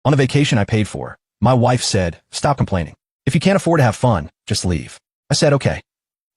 On the vacation I paid for, my wife said, "Stop complaining. If you can't afford to have fun, just leave." I said, "Okay."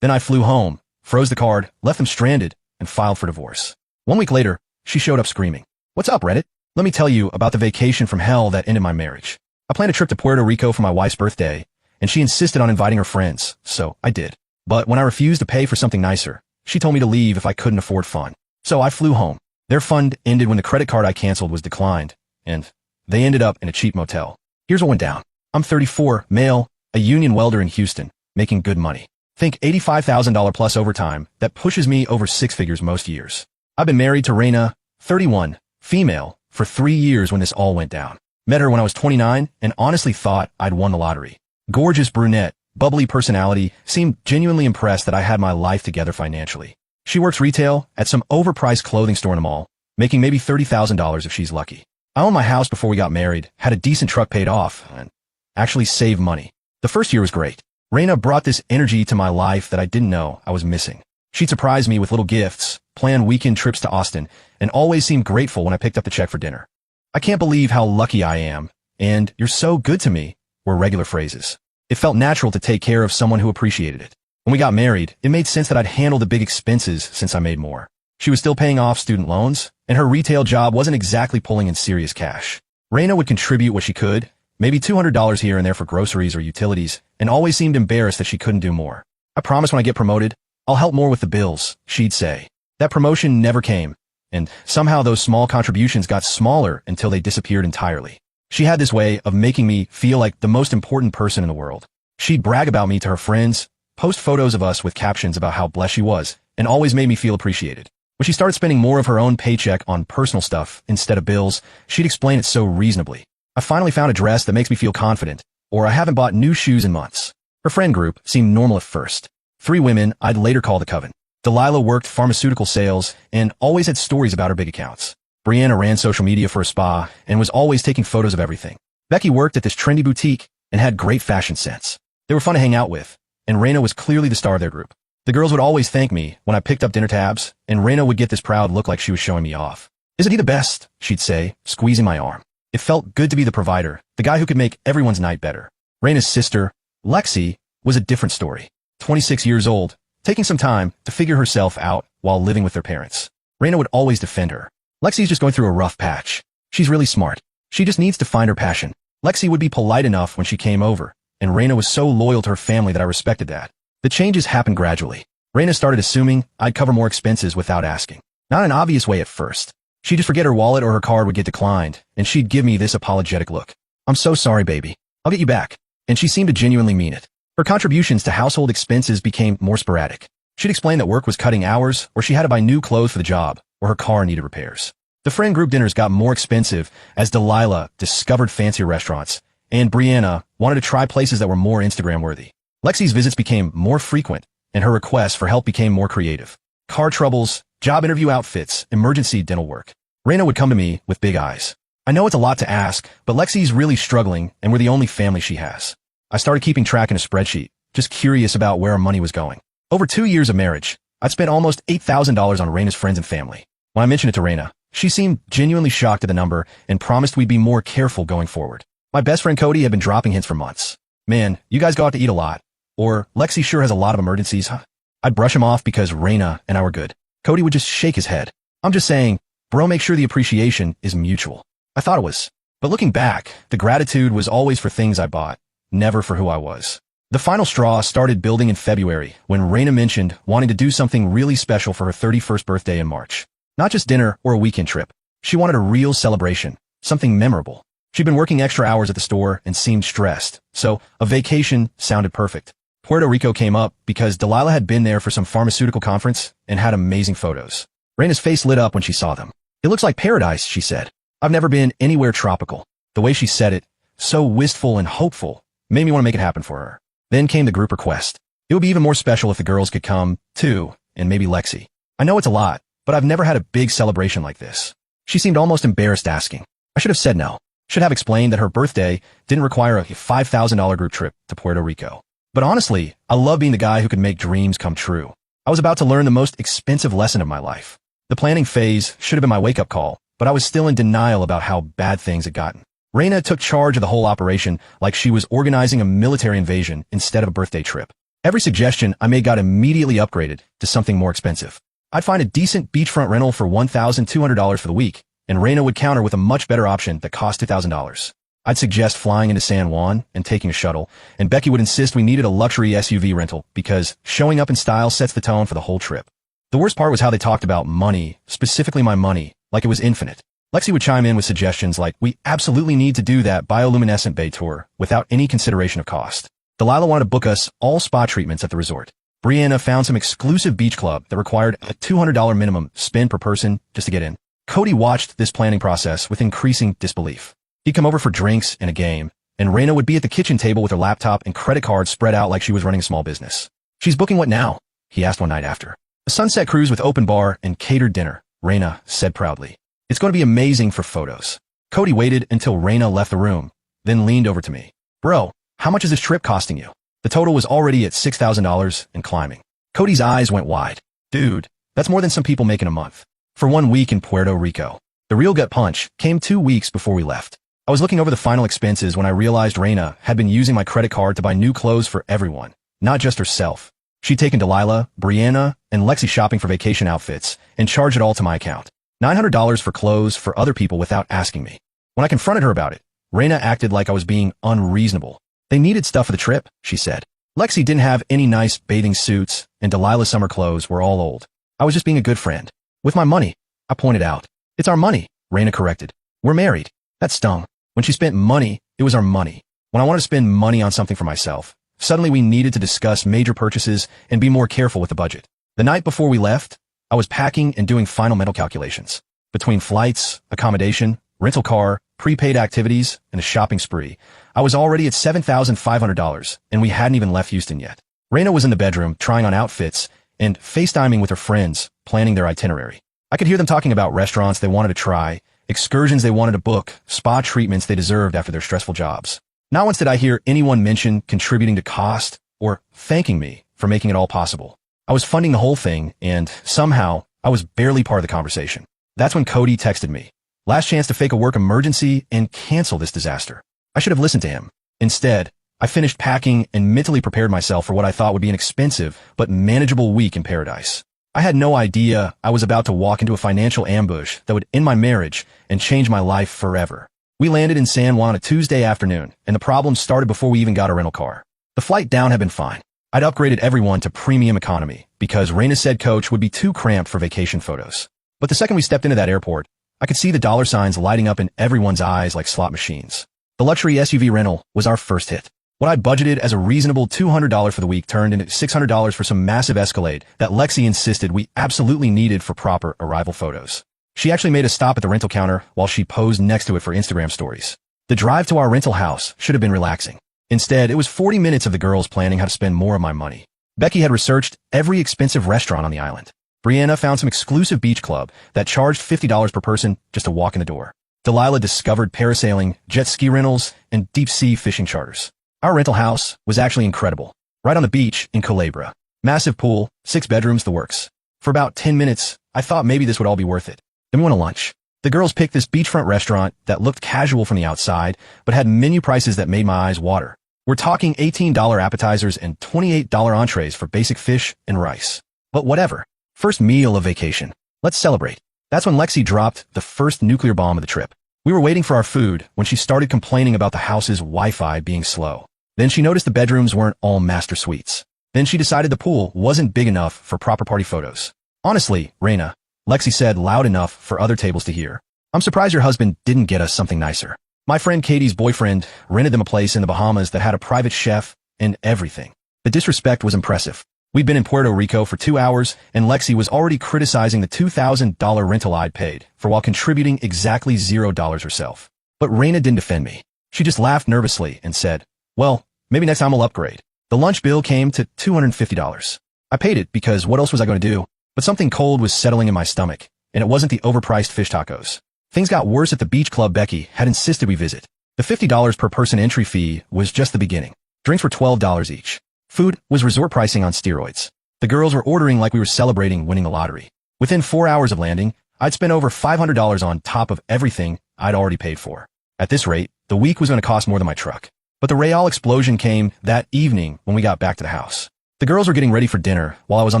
Then I flew home, froze the card, left them stranded, and filed for divorce. 1 week later, she showed up screaming. "What's up, Reddit? Let me tell you about the vacation from hell that ended my marriage." I planned a trip to Puerto Rico for my wife's birthday, and she insisted on inviting her friends, so I did. But when I refused to pay for something nicer, she told me to leave if I couldn't afford fun. So I flew home. Their fun ended when the credit card I canceled was declined, and they ended up in a cheap motel. Here's what went down. I'm 34, male, a union welder in Houston, making good money. Think $85,000 plus overtime that pushes me over 6 figures most years. I've been married to Raina, 31, female, for 3 years when this all went down. Met her when I was 29 and honestly thought I'd won the lottery. Gorgeous brunette, bubbly personality, seemed genuinely impressed that I had my life together financially. She works retail at some overpriced clothing store in the mall, making maybe $30,000 if she's lucky. I owned my house before we got married, had a decent truck paid off, and actually saved money. The first year was great. Raina brought this energy to my life that I didn't know I was missing. She'd surprise me with little gifts, plan weekend trips to Austin, and always seemed grateful when I picked up the check for dinner. "I can't believe how lucky I am," and "you're so good to me," were regular phrases. It felt natural to take care of someone who appreciated it. When we got married, it made sense that I'd handle the big expenses since I made more. She was still paying off student loans, and her retail job wasn't exactly pulling in serious cash. Raina would contribute what she could, maybe $200 here and there for groceries or utilities, and always seemed embarrassed that she couldn't do more. "I promise when I get promoted, I'll help more with the bills," she'd say. That promotion never came, and somehow those small contributions got smaller until they disappeared entirely. She had this way of making me feel like the most important person in the world. She'd brag about me to her friends, post photos of us with captions about how blessed she was, and always made me feel appreciated. When she started spending more of her own paycheck on personal stuff instead of bills, she'd explain it so reasonably. "I finally found a dress that makes me feel confident," or "I haven't bought new shoes in months." Her friend group seemed normal at first. 3 women I'd later call the Coven. Delilah worked pharmaceutical sales and always had stories about her big accounts. Brianna ran social media for a spa and was always taking photos of everything. Becky worked at this trendy boutique and had great fashion sense. They were fun to hang out with, and Raina was clearly the star of their group. The girls would always thank me when I picked up dinner tabs, and Raina would get this proud look like she was showing me off. "Isn't he the best?" she'd say, squeezing my arm. It felt good to be the provider, the guy who could make everyone's night better. Raina's sister, Lexi, was a different story. 26 years old, taking some time to figure herself out while living with their parents. Raina would always defend her. "Lexi's just going through a rough patch. She's really smart. She just needs to find her passion." Lexi would be polite enough when she came over, and Raina was so loyal to her family that I respected that. The changes happened gradually. Raina started assuming I'd cover more expenses without asking. Not an obvious way at first. She'd just forget her wallet or her card would get declined, and she'd give me this apologetic look. "I'm so sorry, baby. I'll get you back." And she seemed to genuinely mean it. Her contributions to household expenses became more sporadic. She'd explain that work was cutting hours, or she had to buy new clothes for the job, or her car needed repairs. The friend group dinners got more expensive as Delilah discovered fancier restaurants, and Brianna wanted to try places that were more Instagram-worthy. Lexi's visits became more frequent, and her requests for help became more creative. Car troubles, job interview outfits, emergency dental work. Raina would come to me with big eyes. "I know it's a lot to ask, but Lexi's really struggling, and we're the only family she has." I started keeping track in a spreadsheet, just curious about where our money was going. Over 2 years of marriage, I'd spent almost $8,000 on Raina's friends and family. When I mentioned it to Raina, she seemed genuinely shocked at the number and promised we'd be more careful going forward. My best friend Cody had been dropping hints for months. "Man, you guys go out to eat a lot," or "Lexi sure has a lot of emergencies, huh?" I'd brush him off because Raina and I were good. Cody would just shake his head. "I'm just saying, bro, make sure the appreciation is mutual." I thought it was. But looking back, the gratitude was always for things I bought, never for who I was. The final straw started building in February when Raina mentioned wanting to do something really special for her 31st birthday in March. Not just dinner or a weekend trip. She wanted a real celebration, something memorable. She'd been working extra hours at the store and seemed stressed, so a vacation sounded perfect. Puerto Rico came up because Delilah had been there for some pharmaceutical conference and had amazing photos. Raina's face lit up when she saw them. "It looks like paradise," she said. "I've never been anywhere tropical." The way she said it, so wistful and hopeful, made me want to make it happen for her. Then came the group request. It would be even more special if the girls could come, too, and maybe Lexi. I know it's a lot, but I've never had a big celebration like this. She seemed almost embarrassed asking. I should have said no. Should have explained that her birthday didn't require a $5,000 group trip to Puerto Rico. But honestly, I love being the guy who could make dreams come true. I was about to learn the most expensive lesson of my life. The planning phase should have been my wake-up call, but I was still in denial about how bad things had gotten. Reina took charge of the whole operation like she was organizing a military invasion instead of a birthday trip. Every suggestion I made got immediately upgraded to something more expensive. I'd find a decent beachfront rental for $1,200 for the week, and Reina would counter with a much better option that cost $2,000. I'd suggest flying into San Juan and taking a shuttle, and Becky would insist we needed a luxury SUV rental because showing up in style sets the tone for the whole trip. The worst part was how they talked about money, specifically my money, like it was infinite. Lexi would chime in with suggestions like, we absolutely need to do that bioluminescent bay tour without any consideration of cost. Delilah wanted to book us all spa treatments at the resort. Brianna found some exclusive beach club that required a $200 minimum spend per person just to get in. Cody watched this planning process with increasing disbelief. He'd come over for drinks and a game, and Reina would be at the kitchen table with her laptop and credit cards spread out like she was running a small business. She's booking what now? He asked one night after. A sunset cruise with open bar and catered dinner, Reina said proudly. It's going to be amazing for photos. Cody waited until Reina left the room, then leaned over to me. Bro, how much is this trip costing you? The total was already at $6,000 and climbing. Cody's eyes went wide. Dude, that's more than some people make in a month. For 1 week in Puerto Rico. The real gut punch came 2 weeks before we left. I was looking over the final expenses when I realized Reina had been using my credit card to buy new clothes for everyone, not just herself. She'd taken Delilah, Brianna, and Lexi shopping for vacation outfits and charged it all to my account. $900 for clothes for other people without asking me. When I confronted her about it, Reina acted like I was being unreasonable. They needed stuff for the trip, she said. Lexi didn't have any nice bathing suits, and Delilah's summer clothes were all old. I was just being a good friend. With my money, I pointed out. It's our money, Reina corrected. We're married. That stung. When she spent money, it was our money. When I wanted to spend money on something for myself, suddenly we needed to discuss major purchases and be more careful with the budget. The night before we left, I was packing and doing final mental calculations. Between flights, accommodation, rental car, prepaid activities, and a shopping spree, I was already at $7,500, and we hadn't even left Houston yet. Reina was in the bedroom trying on outfits and FaceTiming with her friends, planning their itinerary. I could hear them talking about restaurants they wanted to try, excursions they wanted to book, spa treatments they deserved after their stressful jobs. Not once did I hear anyone mention contributing to cost or thanking me for making it all possible. I was funding the whole thing, and somehow I was barely part of the conversation. That's when Cody texted me. Last chance to fake a work emergency and cancel this disaster. I should have listened to him. Instead, I finished packing and mentally prepared myself for what I thought would be an expensive but manageable week in paradise. I had no idea I was about to walk into a financial ambush that would end my marriage and change my life forever. We landed in San Juan on a Tuesday afternoon, and the problems started before we even got a rental car. The flight down had been fine. I'd upgraded everyone to premium economy because Reina said coach would be too cramped for vacation photos. But the second we stepped into that airport, I could see the dollar signs lighting up in everyone's eyes like slot machines. The luxury SUV rental was our first hit. What I'd budgeted as a reasonable $200 for the week turned into $600 for some massive Escalade that Lexi insisted we absolutely needed for proper arrival photos. She actually made a stop at the rental counter while she posed next to it for Instagram stories. The drive to our rental house should have been relaxing. Instead, it was 40 minutes of the girls planning how to spend more of my money. Becky had researched every expensive restaurant on the island. Brianna found some exclusive beach club that charged $50 per person just to walk in the door. Delilah discovered parasailing, jet ski rentals, and deep-sea fishing charters. Our rental house was actually incredible. Right on the beach in Culebra. Massive pool, 6 bedrooms, the works. For about 10 minutes, I thought maybe this would all be worth it. Then we went to lunch. The girls picked this beachfront restaurant that looked casual from the outside, but had menu prices that made my eyes water. We're talking $18 appetizers and $28 entrees for basic fish and rice. But whatever. First meal of vacation. Let's celebrate. That's when Lexi dropped the first nuclear bomb of the trip. We were waiting for our food when she started complaining about the house's Wi-Fi being slow. Then she noticed the bedrooms weren't all master suites. Then she decided the pool wasn't big enough for proper party photos. Honestly, Reina, Lexi said loud enough for other tables to hear. I'm surprised your husband didn't get us something nicer. My friend Katie's boyfriend rented them a place in the Bahamas that had a private chef and everything. The disrespect was impressive. We'd been in Puerto Rico for 2 hours, and Lexi was already criticizing the $2,000 rental I'd paid for while contributing exactly $0 herself. But Reina didn't defend me. She just laughed nervously and said, well, maybe next time I'll upgrade. The lunch bill came to $250. I paid it because what else was I going to do? But something cold was settling in my stomach, and it wasn't the overpriced fish tacos. Things got worse at the beach club Becky had insisted we visit. The $50 per person entry fee was just the beginning. Drinks were $12 each. Food was resort pricing on steroids. The girls were ordering like we were celebrating winning the lottery. Within 4 hours of landing, I'd spent over $500 on top of everything I'd already paid for. At this rate, the week was going to cost more than my truck. But the real explosion came that evening when we got back to the house. The girls were getting ready for dinner while I was on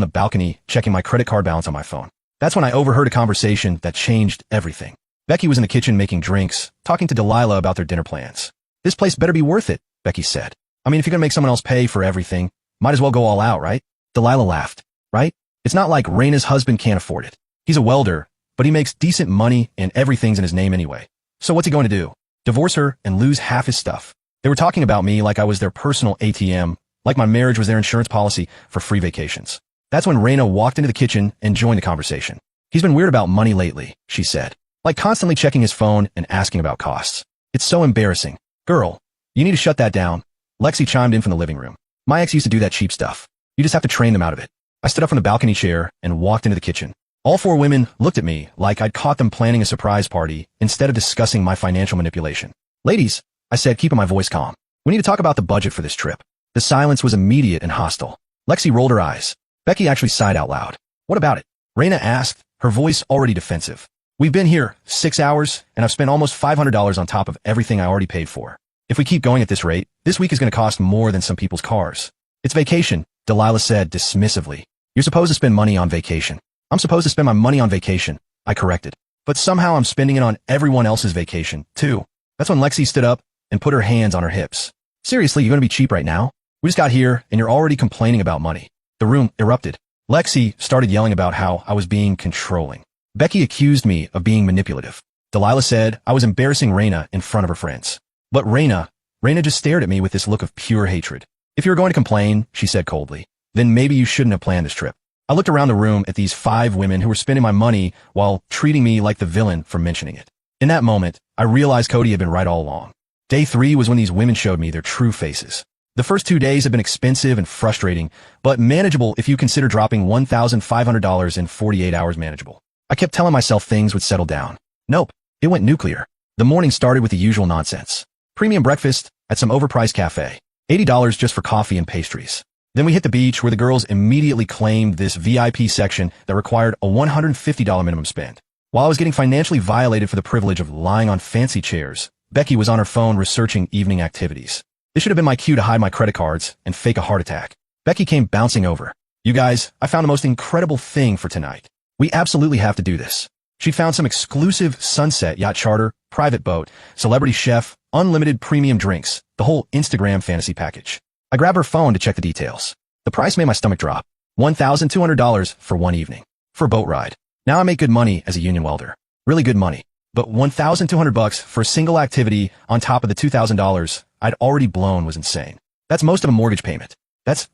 the balcony checking my credit card balance on my phone. That's when I overheard a conversation that changed everything. Becky was in the kitchen making drinks, talking to Delilah about their dinner plans. "This place better be worth it," Becky said. "I mean, if you're going to make someone else pay for everything, might as well go all out, right?" Delilah laughed. "Right? It's not like Raina's husband can't afford it. He's a welder, but he makes decent money and everything's in his name anyway. So what's he going to do? Divorce her and lose half his stuff?" They were talking about me like I was their personal ATM, like my marriage was their insurance policy for free vacations. That's when Raina walked into the kitchen and joined the conversation. "He's been weird about money lately," she said, "like constantly checking his phone and asking about costs. It's so embarrassing. Girl, you need to shut that down." Lexi chimed in from the living room. "My ex used to do that cheap stuff. You just have to train them out of it." I stood up from the balcony chair and walked into the kitchen. All four women looked at me like I'd caught them planning a surprise party instead of discussing my financial manipulation. "Ladies," I said, keeping my voice calm, "we need to talk about the budget for this trip." The silence was immediate and hostile. Lexi rolled her eyes. Becky actually sighed out loud. "What about it?" Raina asked, her voice already defensive. "We've been here 6 hours, and I've spent almost $500 on top of everything I already paid for. If we keep going at this rate, this week is going to cost more than some people's cars." "It's vacation," Delilah said dismissively. "You're supposed to spend money on vacation." "I'm supposed to spend my money on vacation," I corrected. "But somehow I'm spending it on everyone else's vacation, too." That's when Lexi stood up and put her hands on her hips. "Seriously, you're going to be cheap right now? We just got here, and you're already complaining about money." The room erupted. Lexi started yelling about how I was being controlling. Becky accused me of being manipulative. Delilah said I was embarrassing Raina in front of her friends. But Raina just stared at me with this look of pure hatred. "If you were going to complain," she said coldly, "then maybe you shouldn't have planned this trip." I looked around the room at these 5 women who were spending my money while treating me like the villain for mentioning it. In that moment, I realized Cody had been right all along. Day 3 was when these women showed me their true faces. The first 2 days had been expensive and frustrating, but manageable if you consider dropping $1,500 in 48 hours manageable. I kept telling myself things would settle down. Nope, it went nuclear. The morning started with the usual nonsense. Premium breakfast at some overpriced cafe. $80 just for coffee and pastries. Then we hit the beach where the girls immediately claimed this VIP section that required a $150 minimum spend. While I was getting financially violated for the privilege of lying on fancy chairs, Becky was on her phone researching evening activities. This should have been my cue to hide my credit cards and fake a heart attack. Becky came bouncing over. "You guys, I found the most incredible thing for tonight. We absolutely have to do this." She'd found some exclusive sunset yacht charter, private boat, celebrity chef, unlimited premium drinks, the whole Instagram fantasy package. I grabbed her phone to check the details. The price made my stomach drop. $1,200 for one evening. For a boat ride. Now I make good money as a union welder. Really good money. But $1,200 for a single activity on top of the $2,000 I'd already blown was insane. That's most of a mortgage payment.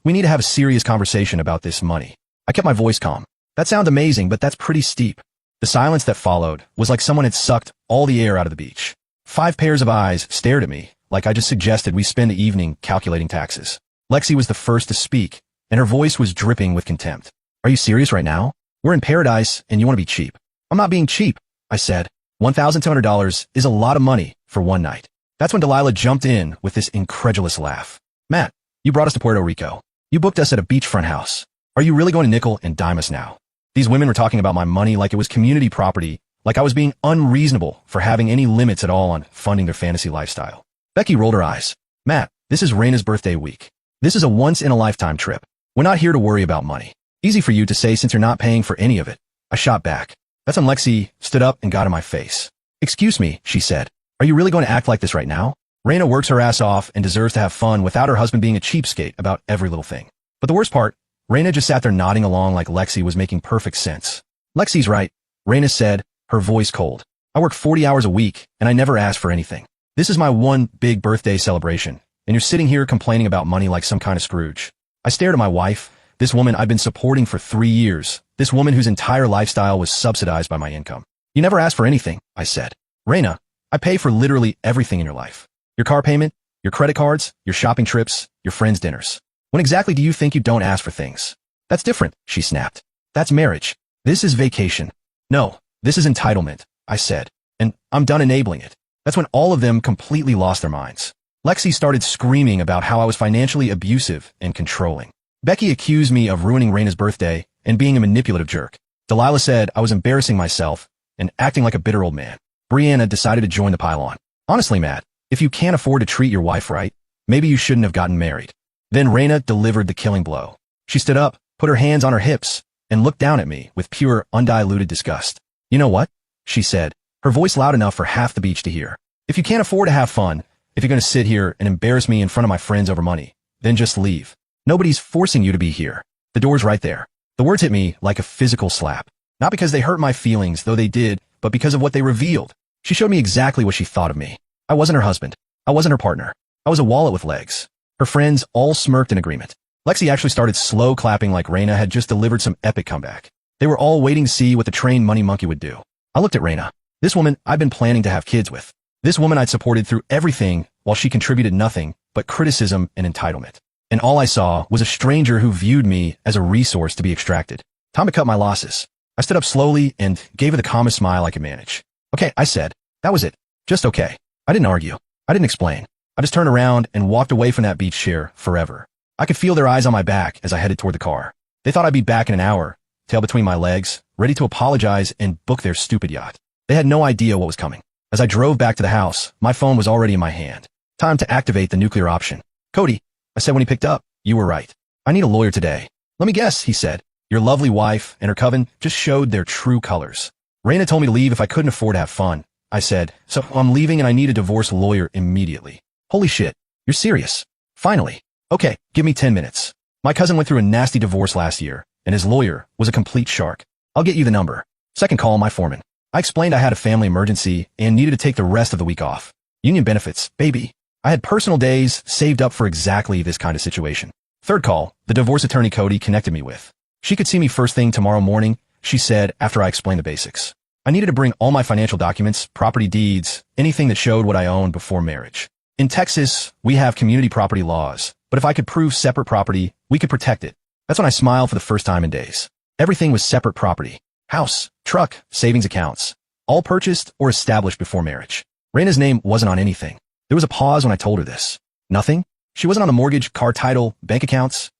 We need to have a serious conversation about this money. I kept my voice calm. "That sounds amazing, but that's pretty steep." The silence that followed was like someone had sucked all the air out of the beach. 5 pairs of eyes stared at me, like I just suggested we spend the evening calculating taxes. Lexi was the first to speak, and her voice was dripping with contempt. "Are you serious right now? We're in paradise, and you want to be cheap." "I'm not being cheap," I said. $1,200 is a lot of money for one night. That's when Delilah jumped in with this incredulous laugh. "Matt, you brought us to Puerto Rico. You booked us at a beachfront house. Are you really going to nickel and dime us now?" These women were talking about my money like it was community property, like I was being unreasonable for having any limits at all on funding their fantasy lifestyle. Becky rolled her eyes. "Matt, this is Raina's birthday week. This is a once-in-a-lifetime trip. We're not here to worry about money. Easy for you to say since you're not paying for any of it." I shot back. That's when Lexi stood up and got in my face. "Excuse me," she said. "Are you really going to act like this right now? Raina works her ass off and deserves to have fun without her husband being a cheapskate about every little thing." But the worst part, Raina just sat there nodding along like Lexi was making perfect sense. "Lexi's right," Raina said, her voice cold. "I work 40 hours a week, and I never ask for anything. This is my one big birthday celebration, and you're sitting here complaining about money like some kind of Scrooge." I stared at my wife, this woman I'd been supporting for 3 years, this woman whose entire lifestyle was subsidized by my income. "You never ask for anything," I said. "Raina, I pay for literally everything in your life. Your car payment, your credit cards, your shopping trips, your friends' dinners. When exactly do you think you don't ask for things?" "That's different," she snapped. "That's marriage. This is vacation." "No, this is entitlement," I said, and I'm done enabling it. That's when all of them completely lost their minds. Lexi started screaming about how I was financially abusive and controlling. Becky accused me of ruining Raina's birthday and being a manipulative jerk. Delilah said I was embarrassing myself and acting like a bitter old man. Brianna decided to join the pile on. Honestly, Matt, if you can't afford to treat your wife right, maybe you shouldn't have gotten married. Then Raina delivered the killing blow. She stood up, put her hands on her hips, and looked down at me with pure, undiluted disgust. You know what? She said, her voice loud enough for half the beach to hear. If you can't afford to have fun, if you're going to sit here and embarrass me in front of my friends over money, then just leave. Nobody's forcing you to be here. The door's right there. The words hit me like a physical slap. Not because they hurt my feelings, though they did, but because of what they revealed. She showed me exactly what she thought of me. I wasn't her husband. I wasn't her partner. I was a wallet with legs. Her friends all smirked in agreement. Lexi actually started slow clapping like Raina had just delivered some epic comeback. They were all waiting to see what the trained money monkey would do. I looked at Raina. This woman I'd been planning to have kids with. This woman I'd supported through everything while she contributed nothing but criticism and entitlement. And all I saw was a stranger who viewed me as a resource to be extracted. Time to cut my losses. I stood up slowly and gave her the calmest smile I could manage. Okay, I said. That was it. Just okay. I didn't argue. I didn't explain. I just turned around and walked away from that beach chair forever. I could feel their eyes on my back as I headed toward the car. They thought I'd be back in an hour, tail between my legs, ready to apologize and book their stupid yacht. They had no idea what was coming. As I drove back to the house, my phone was already in my hand. Time to activate the nuclear option. Cody, I said when he picked up, you were right. I need a lawyer today. Let me guess, he said. Your lovely wife and her coven just showed their true colors. Raina told me to leave if I couldn't afford to have fun. I said, so I'm leaving and I need a divorce lawyer immediately. Holy shit, you're serious. Finally. Okay, give me 10 minutes. My cousin went through a nasty divorce last year, and his lawyer was a complete shark. I'll get you the number. Second call, my foreman. I explained I had a family emergency and needed to take the rest of the week off. Union benefits, baby. I had personal days saved up for exactly this kind of situation. Third call, the divorce attorney Cody connected me with. She could see me first thing tomorrow morning, she said after I explained the basics. I needed to bring all my financial documents, property deeds, anything that showed what I owned before marriage. In Texas, we have community property laws, but if I could prove separate property, we could protect it. That's when I smiled for the first time in days. Everything was separate property. House, truck, savings accounts. All purchased or established before marriage. Raina's name wasn't on anything. There was a pause when I told her this. Nothing? She wasn't on the mortgage, car title, bank accounts?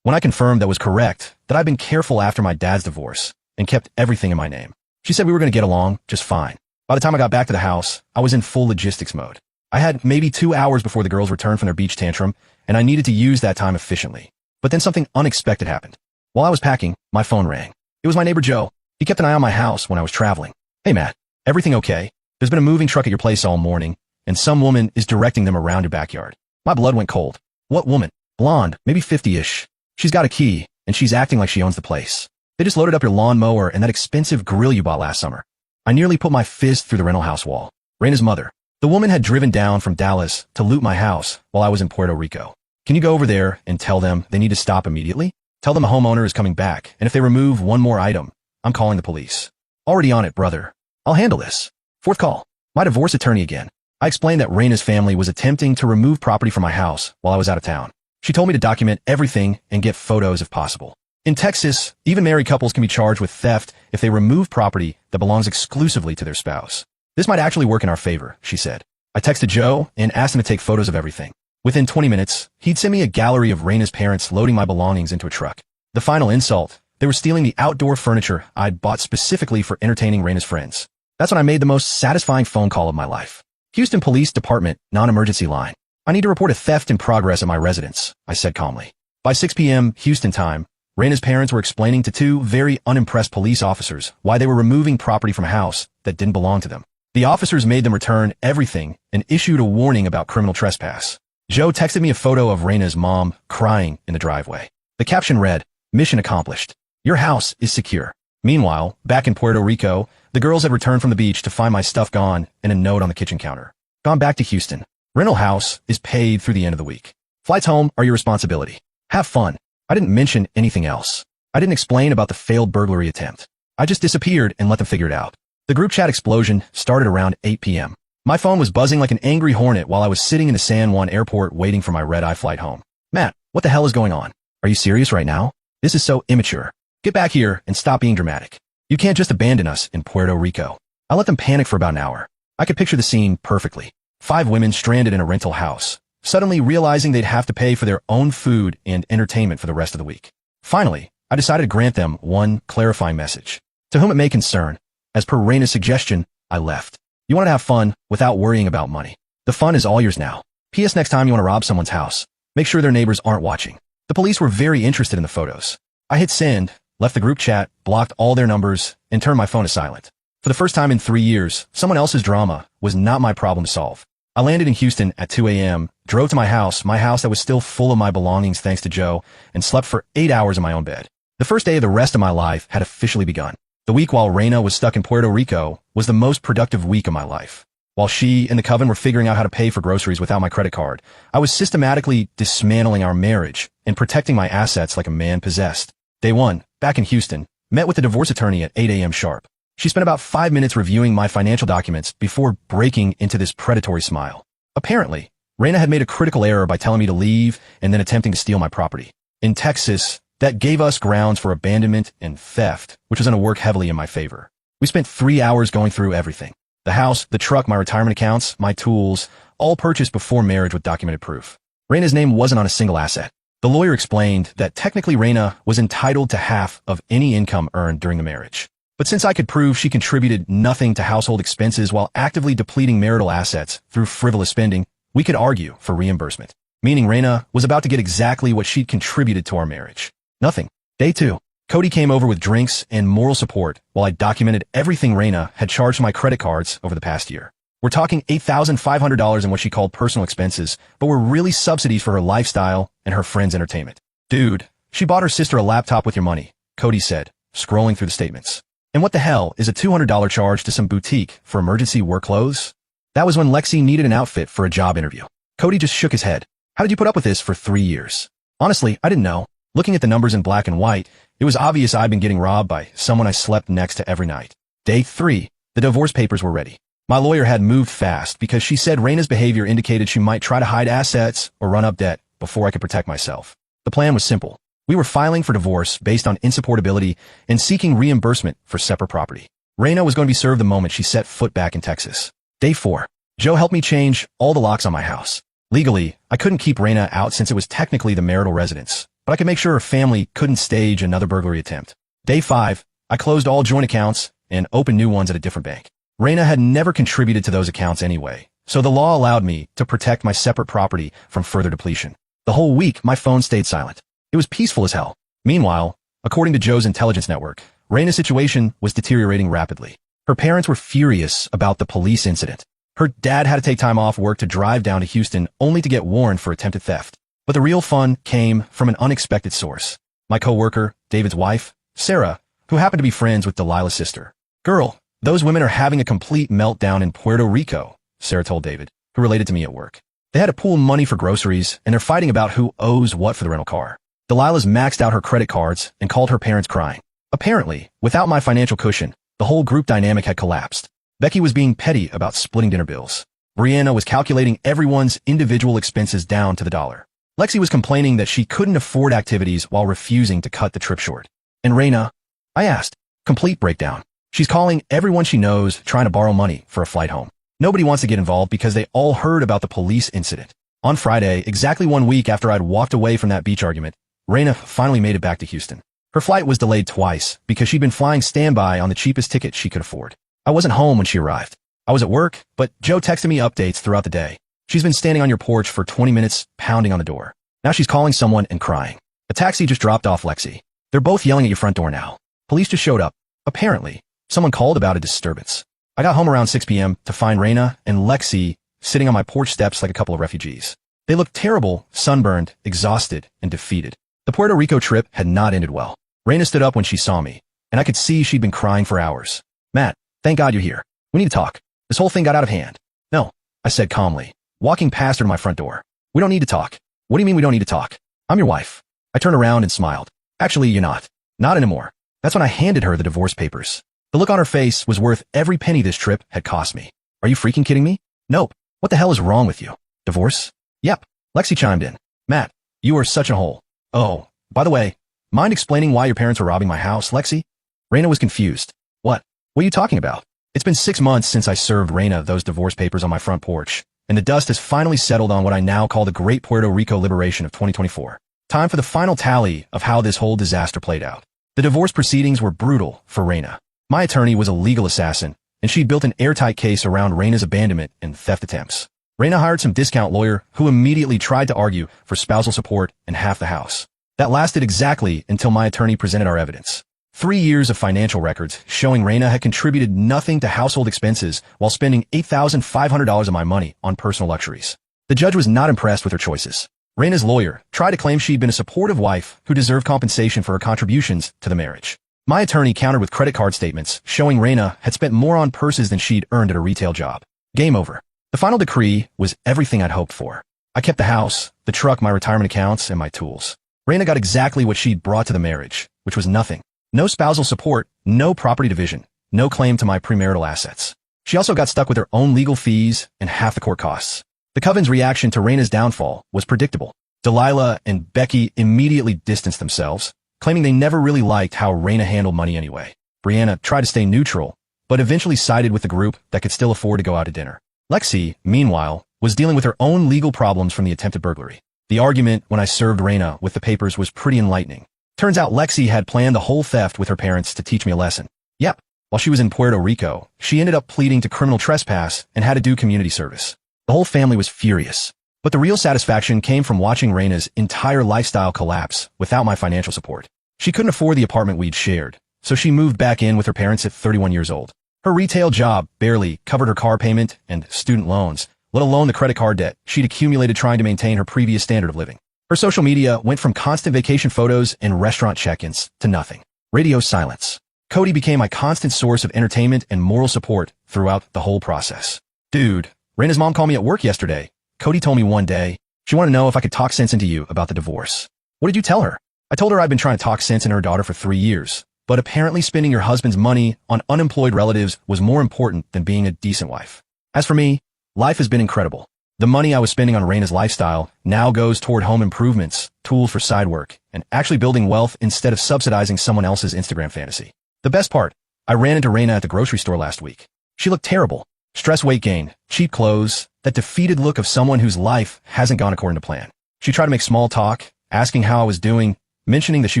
When I confirmed that was correct, that I'd been careful after my dad's divorce and kept everything in my name. She said we were going to get along just fine. By the time I got back to the house, I was in full logistics mode. I had maybe 2 hours before the girls returned from their beach tantrum, and I needed to use that time efficiently. But then something unexpected happened. While I was packing, my phone rang. It was my neighbor Joe. He kept an eye on my house when I was traveling. Hey Matt, everything okay? There's been a moving truck at your place all morning, and some woman is directing them around your backyard. My blood went cold. What woman? Blonde, maybe 50-ish. She's got a key, and she's acting like she owns the place. They just loaded up your lawnmower and that expensive grill you bought last summer. I nearly put my fist through the rental house wall. Raina's mother. The woman had driven down from Dallas to loot my house while I was in Puerto Rico. Can you go over there and tell them they need to stop immediately? Tell them a homeowner is coming back, and if they remove one more item, I'm calling the police. Already on it, brother. I'll handle this. Fourth call. My divorce attorney again. I explained that Raina's family was attempting to remove property from my house while I was out of town. She told me to document everything and get photos if possible. In Texas, even married couples can be charged with theft if they remove property that belongs exclusively to their spouse. This might actually work in our favor, she said. I texted Joe and asked him to take photos of everything. Within 20 minutes, he'd send me a gallery of Raina's parents loading my belongings into a truck. The final insult, they were stealing the outdoor furniture I'd bought specifically for entertaining Raina's friends. That's when I made the most satisfying phone call of my life. Houston Police Department, non-emergency line. I need to report a theft in progress at my residence, I said calmly. By 6 p.m. Houston time, Raina's parents were explaining to 2 very unimpressed police officers why they were removing property from a house that didn't belong to them. The officers made them return everything and issued a warning about criminal trespass. Joe texted me a photo of Raina's mom crying in the driveway. The caption read, "Mission accomplished. Your house is secure." Meanwhile, back in Puerto Rico, the girls had returned from the beach to find my stuff gone and a note on the kitchen counter. Gone back to Houston. Rental house is paid through the end of the week. Flights home are your responsibility. Have fun. I didn't mention anything else. I didn't explain about the failed burglary attempt. I just disappeared and let them figure it out. The group chat explosion started around 8 p.m. My phone was buzzing like an angry hornet while I was sitting in the San Juan airport waiting for my red-eye flight home. Matt, what the hell is going on? Are you serious right now? This is so immature. Get back here and stop being dramatic. You can't just abandon us in Puerto Rico. I let them panic for about an hour. I could picture the scene perfectly. 5 women stranded in a rental house, suddenly realizing they'd have to pay for their own food and entertainment for the rest of the week. Finally, I decided to grant them one clarifying message. To whom it may concern, as per Raina's suggestion, I left. You want to have fun without worrying about money. The fun is all yours now. P.S. Next time you want to rob someone's house, make sure their neighbors aren't watching. The police were very interested in the photos. I hit send, left the group chat, blocked all their numbers, and turned my phone to silent. For the first time in 3 years, someone else's drama was not my problem to solve. I landed in Houston at 2 a.m., drove to my house that was still full of my belongings thanks to Joe, and slept for 8 hours in my own bed. The first day of the rest of my life had officially begun. The week while Reina was stuck in Puerto Rico was the most productive week of my life. While she and the coven were figuring out how to pay for groceries without my credit card, I was systematically dismantling our marriage and protecting my assets like a man possessed. Day 1, back in Houston, met with the divorce attorney at 8 a.m. sharp. She spent about 5 minutes reviewing my financial documents before breaking into this predatory smile. Apparently, Reina had made a critical error by telling me to leave and then attempting to steal my property. In Texas, that gave us grounds for abandonment and theft, which was going to work heavily in my favor. We spent 3 hours going through everything. The house, the truck, my retirement accounts, my tools, all purchased before marriage with documented proof. Reina's name wasn't on a single asset. The lawyer explained that technically Reina was entitled to half of any income earned during the marriage. But since I could prove she contributed nothing to household expenses while actively depleting marital assets through frivolous spending, we could argue for reimbursement, meaning Reina was about to get exactly what she'd contributed to our marriage. Nothing. Day 2. Cody came over with drinks and moral support while I documented everything Reina had charged my credit cards over the past year. We're talking $8,500 in what she called personal expenses, but were really subsidies for her lifestyle and her friends' entertainment. Dude, she bought her sister a laptop with your money, Cody said, scrolling through the statements. And what the hell is a $200 charge to some boutique for emergency work clothes? That was when Lexi needed an outfit for a job interview. Cody just shook his head. How did you put up with this for 3 years? Honestly, I didn't know. Looking at the numbers in black and white, it was obvious I'd been getting robbed by someone I slept next to every night. Day 3. The divorce papers were ready. My lawyer had moved fast because she said Reina's behavior indicated she might try to hide assets or run up debt before I could protect myself. The plan was simple. We were filing for divorce based on insupportability and seeking reimbursement for separate property. Reina was going to be served the moment she set foot back in Texas. Day 4. Joe helped me change all the locks on my house. Legally, I couldn't keep Reina out since it was technically the marital residence, but I could make sure her family couldn't stage another burglary attempt. Day 5. I closed all joint accounts and opened new ones at a different bank. Reina had never contributed to those accounts anyway, so the law allowed me to protect my separate property from further depletion. The whole week, my phone stayed silent. It was peaceful as hell. Meanwhile, according to Joe's intelligence network, Reina's situation was deteriorating rapidly. Her parents were furious about the police incident. Her dad had to take time off work to drive down to Houston only to get warned for attempted theft. But the real fun came from an unexpected source. My coworker, David's wife, Sarah, who happened to be friends with Delilah's sister. Girl, those women are having a complete meltdown in Puerto Rico, Sarah told David, who related to me at work. They had to pool money for groceries, and they're fighting about who owes what for the rental car. Delilah's maxed out her credit cards and called her parents crying. Apparently, without my financial cushion, the whole group dynamic had collapsed. Becky was being petty about splitting dinner bills. Brianna was calculating everyone's individual expenses down to the dollar. Lexi was complaining that she couldn't afford activities while refusing to cut the trip short. And Reina? I asked. Complete breakdown. She's calling everyone she knows trying to borrow money for a flight home. Nobody wants to get involved because they all heard about the police incident. On Friday, exactly 1 week after I'd walked away from that beach argument, Reina finally made it back to Houston. Her flight was delayed twice because she'd been flying standby on the cheapest ticket she could afford. I wasn't home when she arrived. I was at work, but Joe texted me updates throughout the day. She's been standing on your porch for 20 minutes, pounding on the door. Now she's calling someone and crying. A taxi just dropped off Lexi. They're both yelling at your front door now. Police just showed up. Apparently, someone called about a disturbance. I got home around 6 p.m. to find Reina and Lexi sitting on my porch steps like a couple of refugees. They looked terrible, sunburned, exhausted, and defeated. The Puerto Rico trip had not ended well. Reina stood up when she saw me, and I could see she'd been crying for hours. Matt, thank God you're here. We need to talk. This whole thing got out of hand. No, I said calmly, walking past her to my front door. We don't need to talk. What do you mean we don't need to talk? I'm your wife. I turned around and smiled. Actually, you're not. Not anymore. That's when I handed her the divorce papers. The look on her face was worth every penny this trip had cost me. Are you freaking kidding me? Nope. What the hell is wrong with you? Divorce? Yep. Lexi chimed in. Matt, you are such a hole. Oh, by the way, mind explaining why your parents were robbing my house, Lexi? Reina was confused. What are you talking about? It's been 6 months since I served Reina those divorce papers on my front porch, and the dust has finally settled on what I now call the Great Puerto Rico Liberation of 2024. Time for the final tally of how this whole disaster played out. The divorce proceedings were brutal for Reina. My attorney was a legal assassin and she'd built an airtight case around Reina's abandonment and theft attempts. Reina hired some discount lawyer who immediately tried to argue for spousal support and half the house. That lasted exactly until my attorney presented our evidence. 3 years of financial records showing Reina had contributed nothing to household expenses while spending $8,500 of my money on personal luxuries. The judge was not impressed with her choices. Reina's lawyer tried to claim she'd been a supportive wife who deserved compensation for her contributions to the marriage. My attorney countered with credit card statements showing Reina had spent more on purses than she'd earned at a retail job. Game over. The final decree was everything I'd hoped for. I kept the house, the truck, my retirement accounts, and my tools. Reina got exactly what she'd brought to the marriage, which was nothing. No spousal support, no property division, no claim to my premarital assets. She also got stuck with her own legal fees and half the court costs. The Coven's reaction to Reina's downfall was predictable. Delilah and Becky immediately distanced themselves, claiming they never really liked how Reina handled money anyway. Brianna tried to stay neutral, but eventually sided with the group that could still afford to go out to dinner. Lexi, meanwhile, was dealing with her own legal problems from the attempted burglary. The argument when I served Reina with the papers was pretty enlightening. Turns out Lexi had planned the whole theft with her parents to teach me a lesson. Yep, while she was in Puerto Rico, she ended up pleading to criminal trespass and had to do community service. The whole family was furious. But the real satisfaction came from watching Reina's entire lifestyle collapse without my financial support. She couldn't afford the apartment we'd shared, so she moved back in with her parents at 31 years old. Her retail job barely covered her car payment and student loans, let alone the credit card debt she'd accumulated trying to maintain her previous standard of living. Her social media went from constant vacation photos and restaurant check-ins to nothing. Radio silence. Cody became my constant source of entertainment and moral support throughout the whole process. Dude, Reina's mom called me at work yesterday. Cody told me one day, she wanted to know if I could talk sense into you about the divorce. What did you tell her? I told her I'd been trying to talk sense into her daughter for 3 years, but apparently spending your husband's money on unemployed relatives was more important than being a decent wife. As for me, life has been incredible. The money I was spending on Reina's lifestyle now goes toward home improvements, tools for side work, and actually building wealth instead of subsidizing someone else's Instagram fantasy. The best part, I ran into Reina at the grocery store last week. She looked terrible. Stress, weight gain, cheap clothes, that defeated look of someone whose life hasn't gone according to plan. She tried to make small talk, asking how I was doing, mentioning that she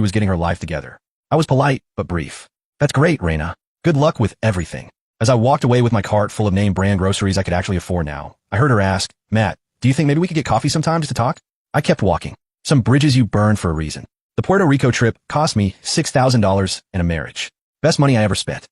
was getting her life together. I was polite, but brief. That's great, Reina. Good luck with everything. As I walked away with my cart full of name brand groceries I could actually afford now, I heard her ask, Matt, do you think maybe we could get coffee sometime just to talk? I kept walking. Some bridges you burn for a reason. The Puerto Rico trip cost me $6,000 and a marriage. Best money I ever spent.